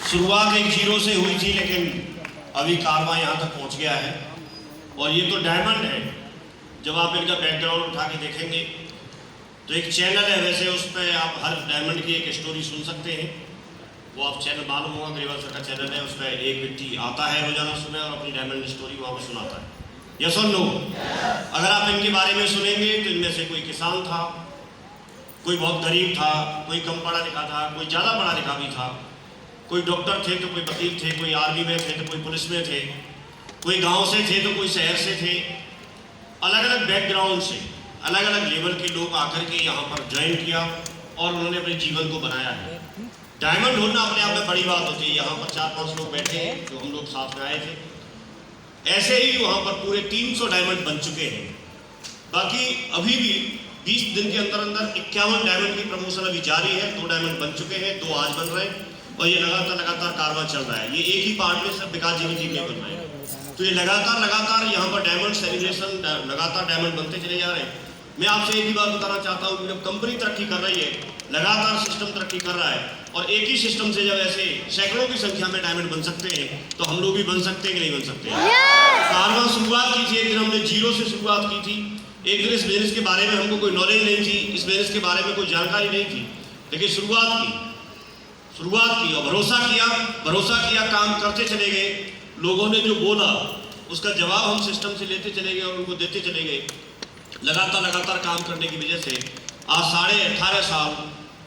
शुरुआत एक जीरो से हुई थी, लेकिन अभी कारवां यहाँ तक पहुँच गया है। और ये तो डायमंड है। जब आप इनका बैकग्राउंड उठा के देखेंगे तो एक चैनल है, वैसे उस पर आप हर डायमंड की एक स्टोरी सुन सकते हैं। वो आप चैनल मालूम होगा, ग्रेवाल सर का चैनल है। उस पर एक व्यक्ति आता है रोजाना सुबह और अपनी डायमंड स्टोरी वहाँ पर सुनाता है। यस और नो? अगर आप इनके बारे में सुनेंगे तो इनमें से कोई किसान था, कोई बहुत गरीब था, कोई कम पढ़ा लिखा था, कोई ज़्यादा पढ़ा लिखा भी था, कोई डॉक्टर थे तो कोई वकील थे, कोई आर्मी में थे तो कोई पुलिस में थे, कोई गांव से थे तो कोई शहर से थे। अलग अलग बैकग्राउंड से अलग अलग लेवल के लोग आकर के यहाँ पर ज्वाइन किया और उन्होंने अपने जीवन को बनाया है। डायमंड होना अपने आप में बड़ी बात होती है। यहाँ पर 4-5 लोग बैठे हैं जो हम लोग साथ में आए थे। ऐसे ही वहाँ पर पूरे 300 डायमंड बन चुके हैं। बाकी अभी भी 20 दिन के अंदर अंदर 51 डायमंड की प्रमोशन अभी जारी है। 2 डायमंड बन चुके हैं, 2 आज बन रहे हैं और ये लगातार कारवां चल रहा है। ये एक ही पार्ट में सिर्फ विकास जी की बन रहे हैं। तो ये लगातार यहाँ पर डायमंड सेलिब्रेशन, लगातार डायमंड बनते चले जा रहे हैं। मैं आपसे एक ही बात बताना चाहता हूँ कि जब कंपनी तरक्की कर रही है, लगातार सिस्टम तरक्की कर रहा है और एक ही सिस्टम से जब ऐसे सैकड़ों की संख्या में डायमंड बन सकते हैं तो हम लोग भी बन सकते हैं कि नहीं बन सकते? कारवां शुरुआत की थी, एक दिन हमने जीरो से शुरुआत की थी। एक दिन इस बिजनेस के बारे में हमको कोई नॉलेज नहीं थी, इस बिजनेस के बारे में कोई जानकारी नहीं थी, लेकिन शुरुआत की और भरोसा किया, काम करते चले गए। लोगों ने जो बोला उसका जवाब हम सिस्टम से लेते चले गए और उनको देते चले गए। लगातार काम करने की वजह से आज 18.5 साल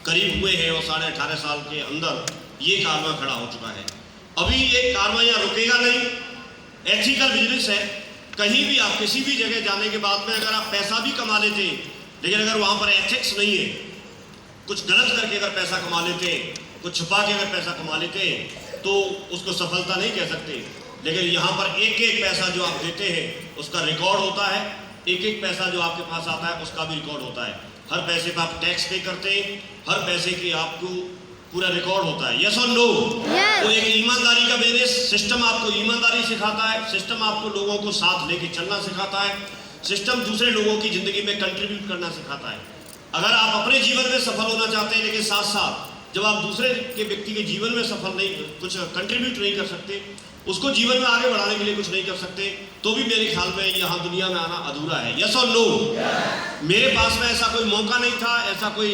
करीब हुए हैं और 18.5 साल के अंदर ये कारवां खड़ा हो चुका है। अभी ये कारवां यहाँ रुकेगा नहीं। एथिकल बिजनेस है। कहीं भी आप किसी भी जगह जाने के बाद में अगर आप पैसा भी कमा लेते हैं, लेकिन अगर वहाँ पर एथिक्स नहीं है, कुछ गलत करके अगर पैसा कमा लेते हैं, कुछ छुपा के अगर पैसा कमा लेते हैं तो उसको सफलता नहीं कह सकते। लेकिन यहाँ पर एक एक पैसा जो आप देते हैं उसका रिकॉर्ड होता है। एक एक पैसा जो आपके पास आता है उसका भी रिकॉर्ड होता है। हर पैसे पर आप टैक्स पे करते हैं, हर पैसे की आपको पूरा रिकॉर्ड होता है। यस और नो? तो एक ईमानदारी का बिजनेस। सिस्टम आपको ईमानदारी सिखाता है, सिस्टम आपको लोगों को साथ लेके चलना सिखाता है, सिस्टम दूसरे लोगों की जिंदगी में कंट्रीब्यूट करना सिखाता है। अगर आप अपने जीवन में सफल होना चाहते हैं, लेकिन साथ साथ जब आप दूसरे के व्यक्ति के जीवन में सफल नहीं, कुछ कंट्रीब्यूट नहीं कर सकते, उसको जीवन में आगे बढ़ाने के लिए कुछ नहीं कर सकते, तो भी मेरे ख्याल में यहाँ दुनिया में आना अधूरा है। यस और नो? मेरे पास में ऐसा कोई मौका नहीं था, ऐसा कोई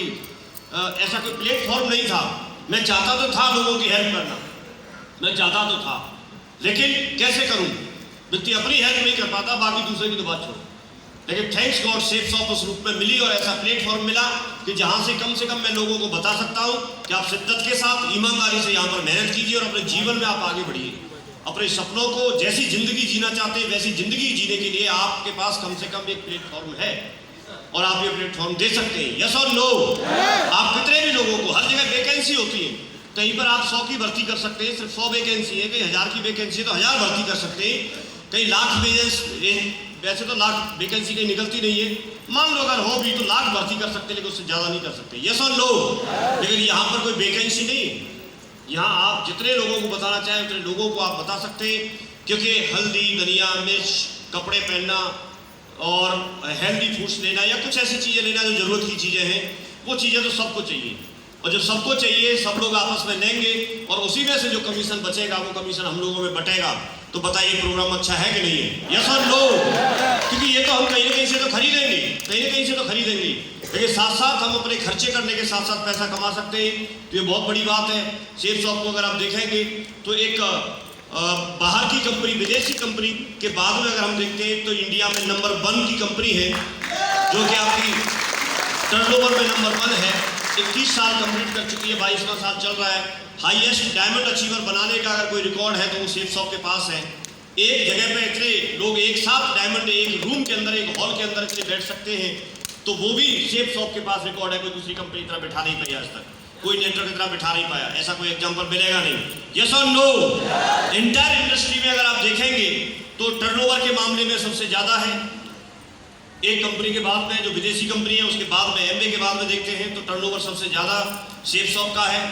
प्लेटफॉर्म नहीं था। मैं चाहता तो था लोगों की हेल्प करना, मैं चाहता तो था, लेकिन कैसे करूं? व्यक्ति अपनी हेल्प नहीं कर पाता, बाकी दूसरे की तो बात छोड़ो। लेकिन थैंक्स गॉड शेप्स ऑफ उस रूप में मिली और ऐसा प्लेटफॉर्म मिला कि जहां से कम मैं लोगों को बता सकता हूं कि आप शिद्दत के साथ ईमानदारी से यहाँ पर मेहनत कीजिए और अपने जीवन में आप आगे बढ़िए। अपने सपनों को जैसी जिंदगी जीना चाहते हैं वैसी जिंदगी जीने के लिए आपके पास कम से कम एक प्लेटफॉर्म है और आप ये प्लेटफॉर्म दे सकते हैं। यस और नो? आप कितने भी लोगों को, हर जगह वैकेंसी होती है, कहीं पर आप 100 की भर्ती कर सकते हैं, सिर्फ 100 वैकेंसी है, कहीं 1000 की वैकेंसी है तो 1000 भर्ती कर सकते हैं, कहीं लाख वैसे तो लाख वैकेंसी कहीं निकलती नहीं है, मान लो अगर हो भी तो लाख भर्ती कर सकते हैं, लेकिन उससे ज़्यादा नहीं कर सकते। यस और नो? लेकिन यहाँ पर कोई वैकेंसी नहीं है। यहाँ आप जितने लोगों को बताना चाहें उतने लोगों को आप बता सकते हैं, क्योंकि हल्दी, धनिया, मिर्च, कपड़े पहनना और हेल्दी फूड्स लेना या कुछ ऐसी चीज़ें लेना जो ज़रूरत की चीज़ें हैं, वो चीज़ें तो सबको चाहिए। और जब सबको चाहिए, सब लोग आपस में लेंगे और उसी में से जो कमीशन बचेगा वो कमीशन हम लोगों में बटेगा। तो बताइए प्रोग्राम अच्छा है कि नहीं है? यस और नो? क्योंकि ये तो हम कहीं ना कहीं से तो खरीदेंगे, लेकिन साथ साथ हम अपने खर्चे करने के साथ साथ पैसा कमा सकते हैं। तो ये बहुत बड़ी बात है। शेप शॉप को अगर आप देखेंगे तो एक बाहर की कंपनी, विदेशी कंपनी के बाद में अगर हम देखते हैं तो इंडिया में नंबर 1 की कंपनी है, जो कि आपकी टर्नओवर में नंबर 1 है। 21 साल कंप्लीट कर चुकी है, 22वां साल चल रहा है। हाईएस्ट डायमंड अचीवर बनाने का अगर कोई रिकॉर्ड है तो वो शेप शॉप के पास है। एक जगह पे इतने लोग एक साथ डायमंड, एक रूम के अंदर, एक हॉल के अंदर इतने बैठ सकते हैं, तो वो भी शेप शॉप के पास रिकॉर्ड है। कोई दूसरी कंपनी की तरह बैठा नहीं पाई आज तक, कोई नेटवर्क की तरह बैठा नहीं पाया, ऐसा कोई एग्जाम्पल मिलेगा नहीं। यस और नो? एंटायर इंडस्ट्री में अगर आप देखेंगे तो टर्नओवर के मामले में सबसे ज्यादा है। एक कंपनी के बाद में जो विदेशी कंपनी है, उसके बाद में एमवे के बाद में देखते हैं तो टर्नओवर सबसे ज्यादा शेप शॉप का है।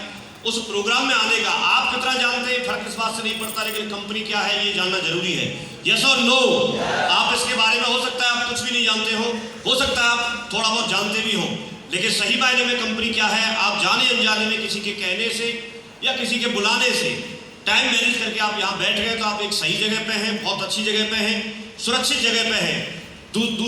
उस प्रोग्राम में आने का आप कितना जानते हैं फर्क इस बात से नहीं पड़ता, लेकिन कंपनी क्या है ये जानना जरूरी है। यस और नो? आप इसके बारे में हो सकता है आप कुछ भी नहीं जानते हो सकता है आप थोड़ा बहुत जानते भी हो, लेकिन सही मायने में कंपनी क्या है आप जाने अनजाने में किसी के कहने से या किसी के बुलाने से टाइम मैनेज करके आप यहाँ बैठ गए तो आप एक सही जगह पे हैं, बहुत अच्छी जगह पे हैं, सुरक्षित जगह पे हैं। दूसरी